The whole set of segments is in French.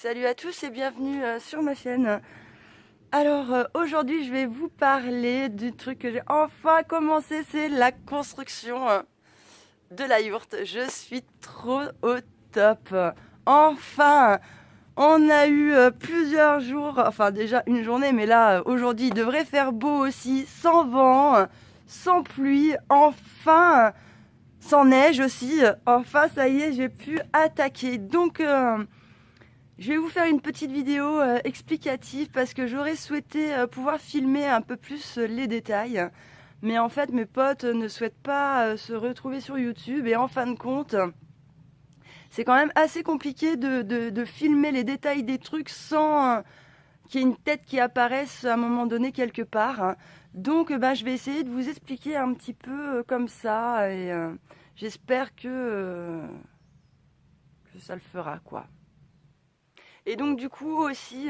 Salut à tous et bienvenue sur ma chaîne. Alors aujourd'hui je vais vous parler du truc que j'ai enfin commencé, c'est la construction de la yourte. Je suis trop au top. Enfin, on a eu plusieurs jours, enfin déjà une journée, mais là aujourd'hui il devrait faire beau aussi, sans vent, sans pluie, enfin, sans neige aussi. Enfin ça y est, j'ai pu attaquer. Donc je vais vous faire une petite vidéo explicative parce que j'aurais souhaité pouvoir filmer un peu plus les détails. Mais en fait, mes potes ne souhaitent pas se retrouver sur YouTube. Et en fin de compte, c'est quand même assez compliqué de filmer les détails des trucs sans qu'il y ait une tête qui apparaisse à un moment donné quelque part. Donc, je vais essayer de vous expliquer un petit peu comme ça. Et j'espère que ça le fera, quoi. Et donc du coup aussi,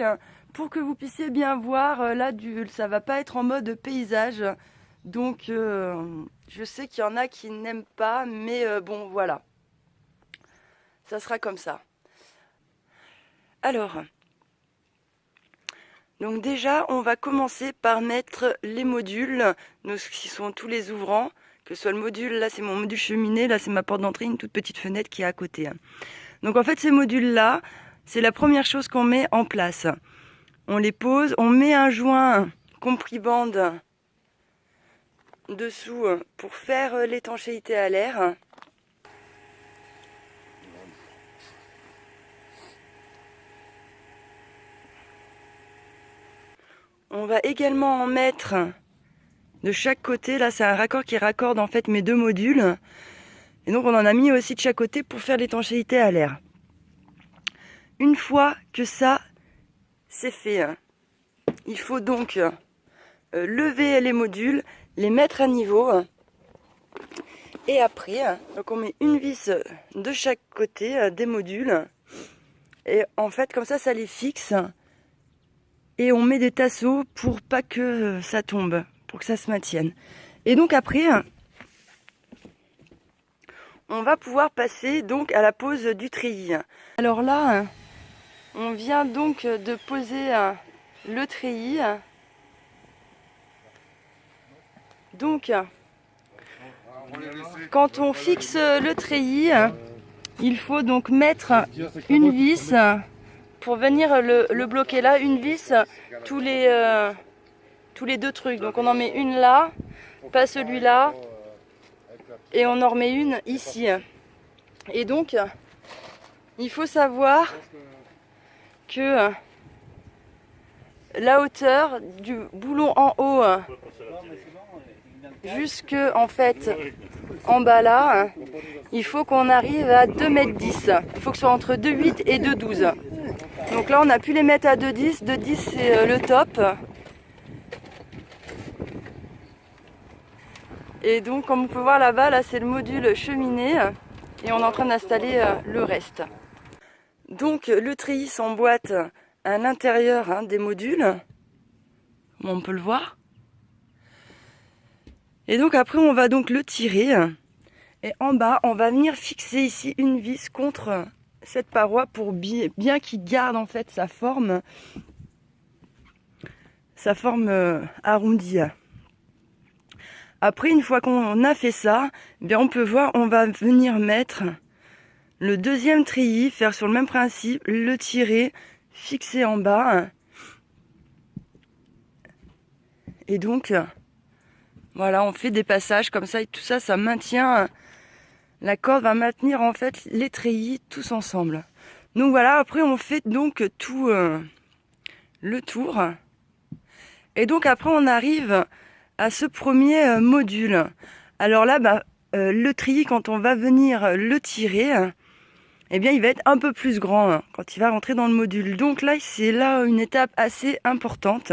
pour que vous puissiez bien voir, là ça va pas être en mode paysage. Donc je sais qu'il y en a qui n'aiment pas, mais bon voilà. Ça sera comme ça. Alors, donc déjà on va commencer par mettre les modules, donc qui sont tous les ouvrants, que ce soit le module, là c'est mon module cheminée, là c'est ma porte d'entrée, une toute petite fenêtre qui est à côté. Donc en fait ces modules là, c'est la première chose qu'on met en place. On les pose, on met un joint compris-bande dessous pour faire l'étanchéité à l'air. On va également en mettre de chaque côté. Là, c'est un raccord qui raccorde en fait mes deux modules. Et donc, on en a mis aussi de chaque côté pour faire l'étanchéité à l'air. Une fois que ça, c'est fait, il faut donc lever les modules, les mettre à niveau. Et après, donc on met une vis de chaque côté des modules. Et en fait, comme ça les fixe. Et on met des tasseaux pour pas que ça tombe, pour que ça se maintienne. Et donc après, on va pouvoir passer donc à la pose du treillis. Alors là, on vient donc de poser le treillis. Donc, quand on fixe le treillis, il faut donc mettre une vis pour venir le bloquer là, une vis tous les deux trucs. Donc on en met une là, pas celui-là, et on en remet une ici. Et donc, il faut savoir que la hauteur du boulon en haut jusque en fait en bas là, il faut qu'on arrive à 2,10 m. Il faut que ce soit entre 2,8 et 2,12. Donc là on a pu les mettre à 2,10. 2,10 c'est le top. Et donc comme on peut voir là-bas, là c'est le module cheminée et on est en train d'installer le reste. Donc le treillis s'emboîte à l'intérieur des modules, comme on peut le voir. Et donc après on va donc le tirer et en bas on va venir fixer ici une vis contre cette paroi pour bien qu'il garde en fait sa forme arrondie. Après une fois qu'on a fait ça, bien on peut voir, on va venir mettre le deuxième treillis, faire sur le même principe, le tirer, fixer en bas. Et donc voilà, on fait des passages comme ça et tout ça, ça maintient, la corde va maintenir en fait les treillis tous ensemble. Donc voilà, après on fait donc tout le tour. Et donc après on arrive à ce premier module. Alors là, le treillis quand on va venir le tirer, eh bien il va être un peu plus grand quand il va rentrer dans le module. Donc là, c'est là une étape assez importante.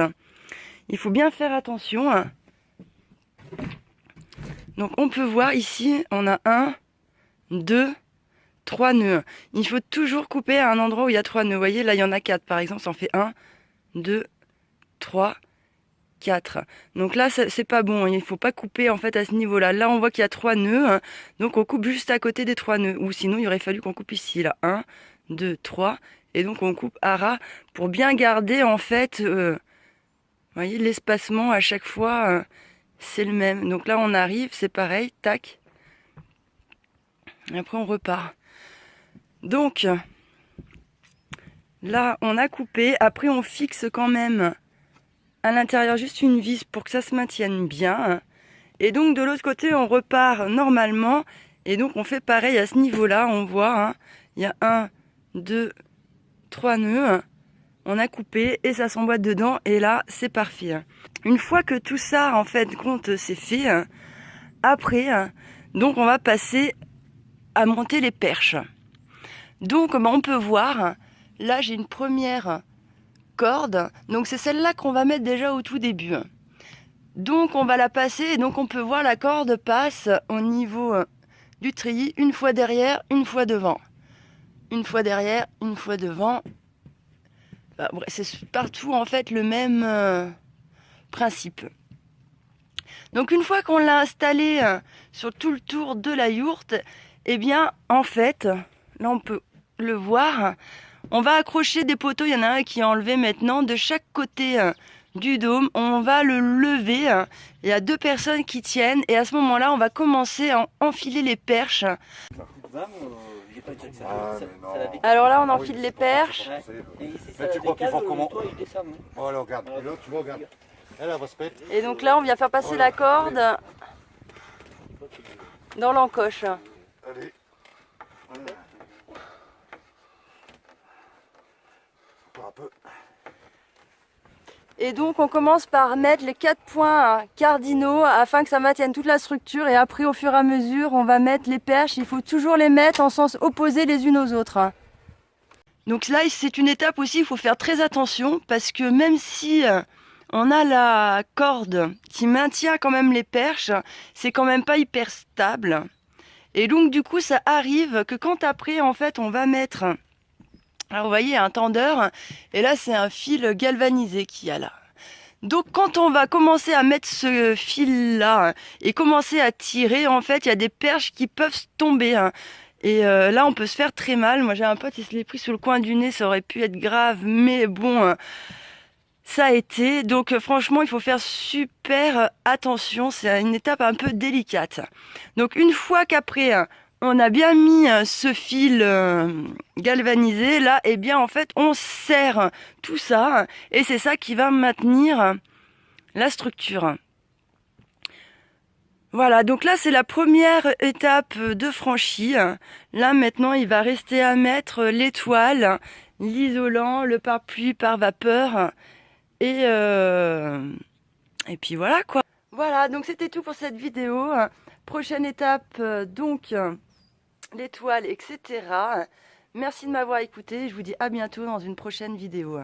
Il faut bien faire attention. Donc on peut voir ici, on a 1, 2, 3 nœuds. Il faut toujours couper à un endroit où il y a 3 nœuds. Vous voyez, là il y en a 4 par exemple, ça en fait 1, 2, 3, 4. Donc là, c'est pas bon, il faut pas couper en fait à ce niveau-là. Là, on voit qu'il y a 3 nœuds, donc on coupe juste à côté des 3 nœuds. Ou sinon, il aurait fallu qu'on coupe ici, là. 1, 2, 3. et donc on coupe à ras pour bien garder en fait, vous voyez, l'espacement à chaque fois, c'est le même. Donc là on arrive, c'est pareil, tac, et après on repart. Donc là on a coupé, après on fixe quand même à l'intérieur juste une vis pour que ça se maintienne bien. Et donc de l'autre côté on repart normalement. Et donc on fait pareil à ce niveau-là, on voit, hein, il y a 1, 2, 3 nœuds. On a coupé et ça s'emboîte dedans et là c'est parfait. Une fois que tout ça en fait compte c'est fait, après donc on va passer à monter les perches. Donc on peut voir, là j'ai une première corde, donc c'est celle-là qu'on va mettre déjà au tout début. Donc on va la passer et donc on peut voir la corde passe au niveau du treillis, une fois derrière, une fois devant. Une fois derrière, une fois devant. Bah, c'est partout en fait le même principe. Donc une fois qu'on l'a installé sur tout le tour de la yourte, eh bien en fait, là on peut le voir, on va accrocher des poteaux, il y en a un qui est enlevé maintenant, de chaque côté du dôme, on va le lever, il y a 2 personnes qui tiennent et à ce moment-là on va commencer à enfiler les perches. Alors là on enfile les perches. Mais tu crois qu'il faut comment? Oh là regarde, et l'autre tu vois, regarde. Elle va se mettre. Et donc là on vient faire passer la corde dans l'encoche. Allez. Encore un peu. Et donc on commence par mettre les 4 points cardinaux afin que ça maintienne toute la structure et après au fur et à mesure on va mettre les perches, il faut toujours les mettre en sens opposé les unes aux autres. Donc là c'est une étape aussi, il faut faire très attention parce que même si on a la corde qui maintient quand même les perches, c'est quand même pas hyper stable. Et donc du coup ça arrive que quand après en fait on va mettre, alors vous voyez un tendeur et là c'est un fil galvanisé qu'il y a là. Donc quand on va commencer à mettre ce fil là et commencer à tirer, en fait il y a des perches qui peuvent tomber. Et là on peut se faire très mal. Moi j'ai un pote, il se l'est pris sous le coin du nez, ça aurait pu être grave, mais bon, ça a été. Donc franchement il faut faire super attention, c'est une étape un peu délicate. Donc une fois qu'après on a bien mis ce fil galvanisé, là, et bien en fait on serre tout ça et c'est ça qui va maintenir la structure. Voilà, donc là c'est la première étape de franchie. Là maintenant il va rester à mettre l'étoile, l'isolant, le pare-pluie par vapeur et puis voilà quoi. Voilà, donc c'était tout pour cette vidéo. Prochaine étape donc l'étoile, etc. Merci de m'avoir écouté. Je vous dis à bientôt dans une prochaine vidéo.